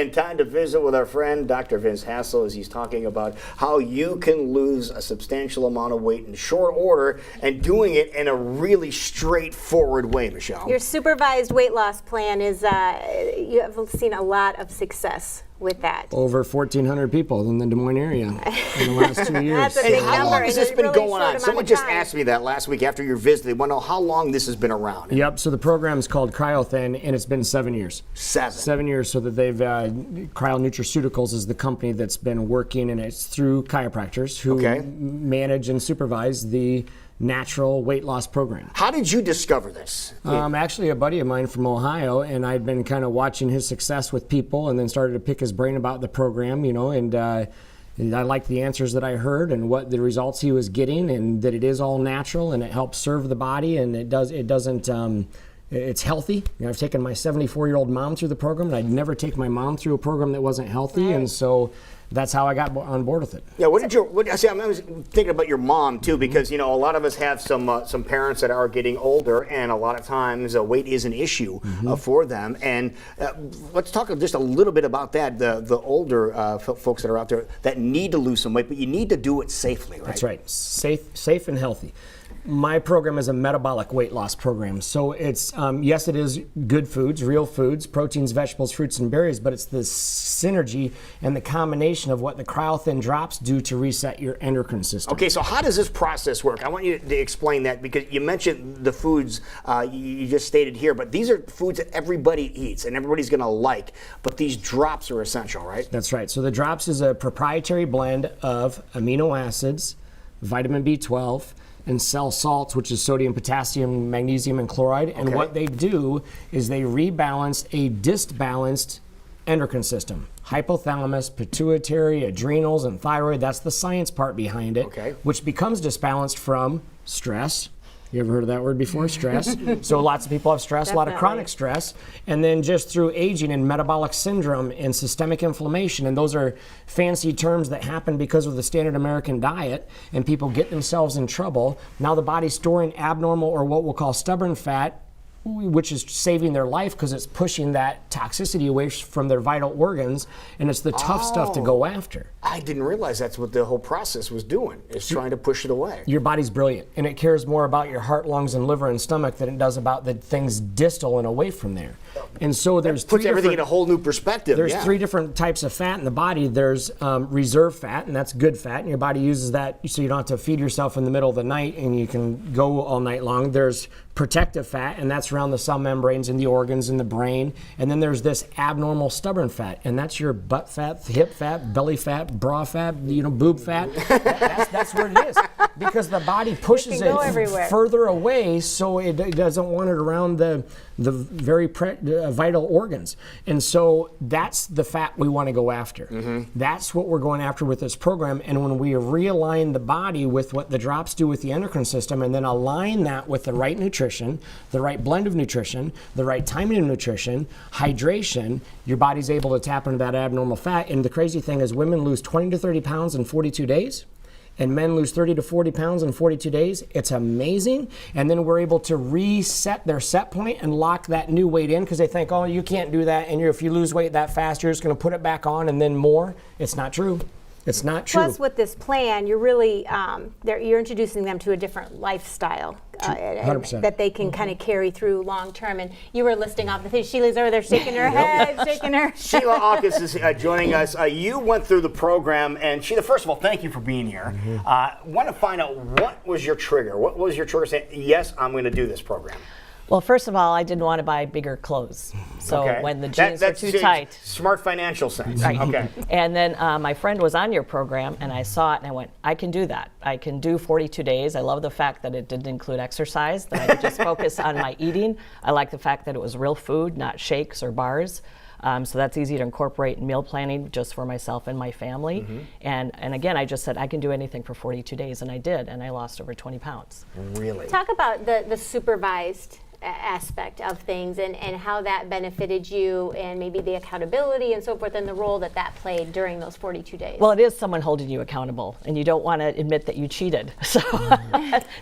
And time to visit with our friend, Dr. Vince Hassel, as he's talking about how you can lose a substantial amount of weight in short order and doing it in a really straightforward way, Michelle. Your supervised weight loss plan is, you have seen a lot of success with that. Over 1,400 people in the Des Moines area in the last 2 years. That's a big And how number long has this in a been really going short on? amount Someone of just time. asked me that last week after your visit. They want to know how long this has been around. Yep, so the program is called Cryothin, and it's been 7 years. 7 years, so that they've, Cryonutraceuticals is the company that's been working, and it's through chiropractors who manage and supervise the natural weight loss program. How did you discover this? Actually, a buddy of mine from Ohio, and I'd been kind of watching his success with people and then started to pick his brain about the program, you know, and I liked the answers that I heard and what the results he was getting, and that it is all natural and it helps serve the body, and it's healthy. You know, I've taken my 74-year-old mom through the program, and I'd never take my mom through a program that wasn't healthy, and so that's how I got on board with it. Yeah, I was thinking about your mom too, because you know a lot of us have some parents that are getting older, and a lot of times weight is an issue for them. And let's talk just a little bit about that. The older folks that are out there that need to lose some weight, but you need to do it safely, right? That's right, safe and healthy. My program is a metabolic weight loss program. So it's, yes, it is good foods, real foods, proteins, vegetables, fruits, and berries, but it's the synergy and the combination of what the Cryothin drops do to reset your endocrine system. Okay, so how does this process work? I want you to explain that, because you mentioned the foods you just stated here, but these are foods that everybody eats and everybody's going to like, but these drops are essential, right? That's right. So the drops is a proprietary blend of amino acids, vitamin B12, and cell salts, which is sodium, potassium, magnesium, and chloride. And what they do is they rebalance a disbalanced endocrine system. Hypothalamus, pituitary, adrenals, and thyroid. That's the science part behind it, which becomes disbalanced from stress. You ever heard of that word before? Stress. So lots of people have stress, a lot of chronic stress, and then just through aging and metabolic syndrome and systemic inflammation, and those are fancy terms that happen because of the standard American diet, and people get themselves in trouble. Now the body's storing abnormal, or what we'll call stubborn fat, which is saving their life because it's pushing that toxicity away from their vital organs, and it's the tough stuff to go after. I didn't realize that's what the whole process was doing, is trying to push it away. Your body's brilliant, and it cares more about your heart, lungs, and liver and stomach than it does about the things distal and away from there. And so there's puts everything in a whole new perspective. There's 3 different types of fat in the body. There's reserve fat, and that's good fat, and your body uses that so you don't have to feed yourself in the middle of the night and you can go all night long. There's protective fat, and that's around the cell membranes in the organs in the brain. And then there's this abnormal stubborn fat, and that's your butt fat, hip fat, belly fat, bra fat, you know, boob fat. That's what it is, because the body pushes it further away, so it doesn't want it around the very vital organs. And so that's the fat we want to go after. That's what we're going after with this program. And when we realign the body with what the drops do with the endocrine system, and then align that with the right nutrition, the right blend of nutrition, the right timing of nutrition, hydration, your body's able to tap into that abnormal fat. And the crazy thing is, women lose 20 to 30 pounds in 42 days. And men lose 30 to 40 pounds in 42 days. It's amazing. And then we're able to reset their set point and lock that new weight in, because they think, oh, you can't do that, and if you lose weight that fast, you're just going to put it back on and then more. It's not true. It's not true. Plus, with this plan, you're really you're introducing them to a different lifestyle 100%. that they can kind of carry through long term. And you were listing off the things. Sheila's over there shaking her head, shaking her. Sheila Aukus is joining us. You went through the program, and Sheila, first of all, thank you for being here. Want to find out, what was your trigger? What was your trigger saying, yes, I'm going to do this program? Well, first of all, I didn't want to buy bigger clothes. So when the jeans were too tight. Smart financial sense. Right. Okay. And then my friend was on your program, and I saw it, and I went, I can do that. I can do 42 days. I love the fact that it didn't include exercise, that I could just focus on my eating. I like the fact that it was real food, not shakes or bars. So that's easy to incorporate in meal planning just for myself and my family. And again, I just said I can do anything for 42 days, and I did, and I lost over 20 pounds. Really? Talk about the supervised aspect of things and how that benefited you and maybe the accountability and so forth and the role that that played during those 42 days. Well, it is someone holding you accountable, and you don't want to admit that you cheated. So,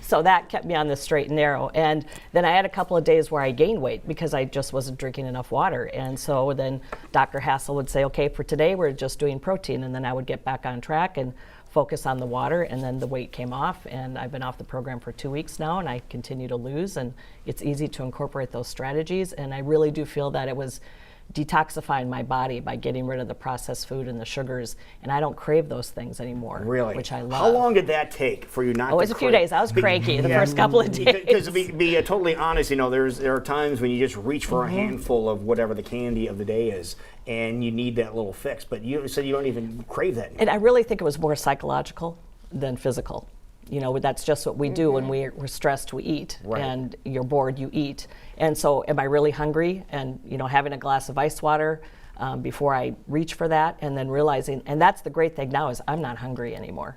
so that kept me on the straight and narrow. And then I had a couple of days where I gained weight because I just wasn't drinking enough water. And so then Dr. Hassel would say, okay, for today we're just doing protein, and then I would get back on track and focus on the water, and then the weight came off, and I've been off the program for 2 weeks now, and I continue to lose, and it's easy to incorporate those strategies, and I really do feel that it was detoxifying my body by getting rid of the processed food and the sugars, and I don't crave those things anymore. Really? Which I love. How long did that take for you not to Oh, it was a few days. I was cranky the first couple of days. Because to be totally honest, there are times when you just reach for a handful of whatever the candy of the day is, and you need that little fix. But you said you don't even crave that anymore. And I really think it was more psychological than physical. You know, that's just what we do when we're stressed, we eat. Right. And you're bored, you eat. And so am I really hungry? And, having a glass of ice water before I reach for that, and then realizing, and that's the great thing now is I'm not hungry anymore.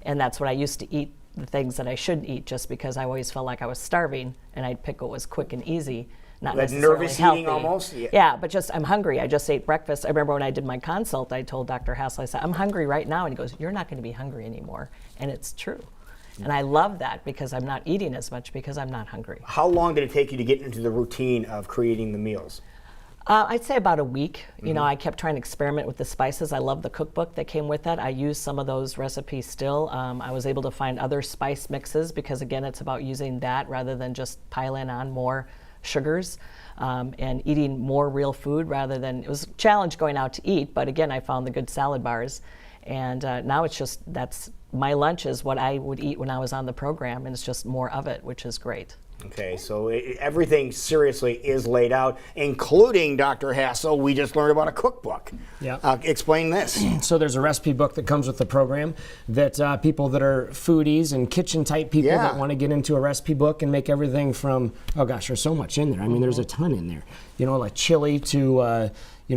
And that's what I used to eat, the things that I shouldn't eat just because I always felt like I was starving, and I'd pick what was quick and easy. Not That necessarily nervous healthy. eating almost? Yeah, but just I'm hungry. I just ate breakfast. I remember when I did my consult, I told Dr. Hassel, I said, I'm hungry right now. And he goes, you're not going to be hungry anymore. And it's true. And I love that because I'm not eating as much because I'm not hungry. How long did it take you to get into the routine of creating the meals? I'd say about a week. I kept trying to experiment with the spices. I love the cookbook that came with that. I use some of those recipes still. I was able to find other spice mixes because, again, it's about using that rather than just piling on more sugars and eating more real food rather than, it was a challenge going out to eat, but again, I found the good salad bars. And now it's just, my lunch is what I would eat when I was on the program, and it's just more of it, which is great. Okay, so everything seriously is laid out, including, Dr. Hassel, we just learned about a cookbook. Yeah. Explain this. So there's a recipe book that comes with the program that people that are foodies and kitchen type people that want to get into a recipe book and make everything from, oh gosh, there's so much in there. I mean, there's a ton in there. Like chili to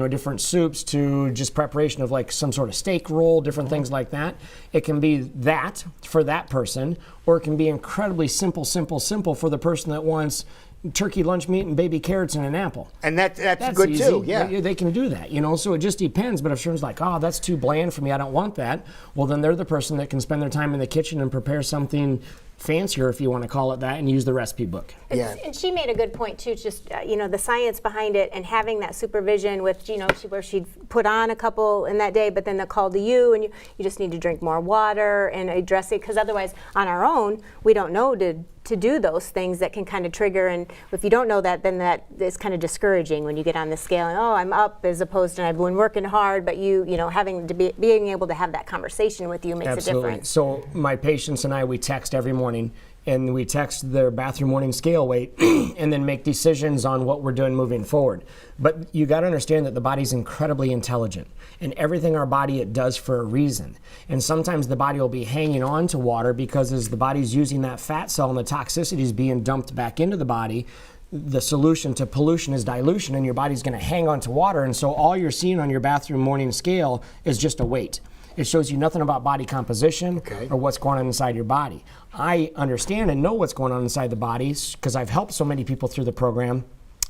different soups to just preparation of like some sort of steak roll, different things like that. It can be that for that person, or it can be incredibly simple for the person that wants turkey lunch meat and baby carrots and an apple. And that's good easy. too, yeah. They can do that, so it just depends. But if someone's like, oh, that's too bland for me, I don't want that, well, then they're the person that can spend their time in the kitchen and prepare something fancier, if you want to call it that, and use the recipe book. Yeah. And she made a good point too, just the science behind it and having that supervision with, where she'd put on a couple in that day, but then they'll call to you and you just need to drink more water and address it, because otherwise on our own, we don't know to do those things that can kind of trigger, and if you don't know that, then that is kind of discouraging when you get on the scale and, oh, I'm up, as opposed to I've been working hard, but having to being able to have that conversation with you makes Absolutely. a difference. So my patients and I, we text every morning, and we text their bathroom morning scale weight and then make decisions on what we're doing moving forward. But you got to understand that the body's incredibly intelligent, and everything our body, it does for a reason. And sometimes the body will be hanging on to water because as the body's using that fat cell and the toxicity is being dumped back into the body, the solution to pollution is dilution, and your body's going to hang on to water. And so all you're seeing on your bathroom morning scale is just a weight. It shows you nothing about body composition or what's going on inside your body. I understand and know what's going on inside the body because I've helped so many people through the program.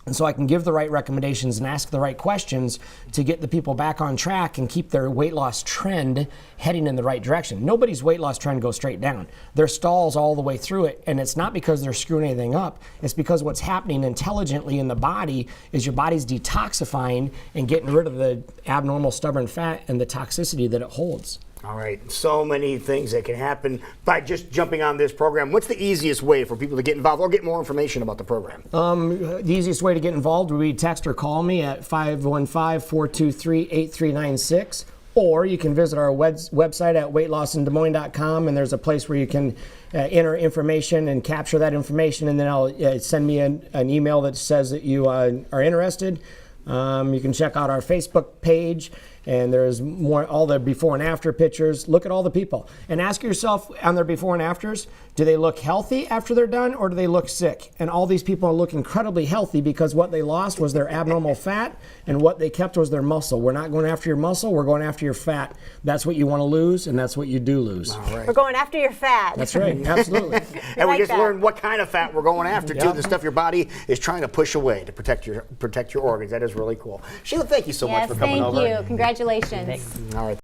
And so I can give the right recommendations and ask the right questions to get the people back on track and keep their weight loss trend heading in the right direction. Nobody's weight loss trend goes straight down. There stalls all the way through it, and it's not because they're screwing anything up. It's because what's happening intelligently in the body is your body's detoxifying and getting rid of the abnormal stubborn fat and the toxicity that it holds. All right, so many things that can happen by just jumping on this program. What's the easiest way for people to get involved or get more information about the program? The easiest way to get involved would be text or call me at 515-423-8396, or you can visit our website at weightlossinDesMoines.com, and there's a place where you can enter information and capture that information, and then I'll send me an email that says that you are interested. You can check out our Facebook page, and there's more, all the before and after pictures. Look at all the people and ask yourself on their before and afters, do they look healthy after they're done, or do they look sick? And all these people look incredibly healthy because what they lost was their abnormal fat, and what they kept was their muscle. We're not going after your muscle, we're going after your fat. That's what you want to lose, and that's what you do lose. We're going after your fat. That's right, absolutely. And we like just that. learned what kind of fat we're going after too. Yep. The stuff your body is trying to push away to protect your organs. That is really cool. Sheila, thank you so much Yes, for coming thank over. you. Congratulations. All right.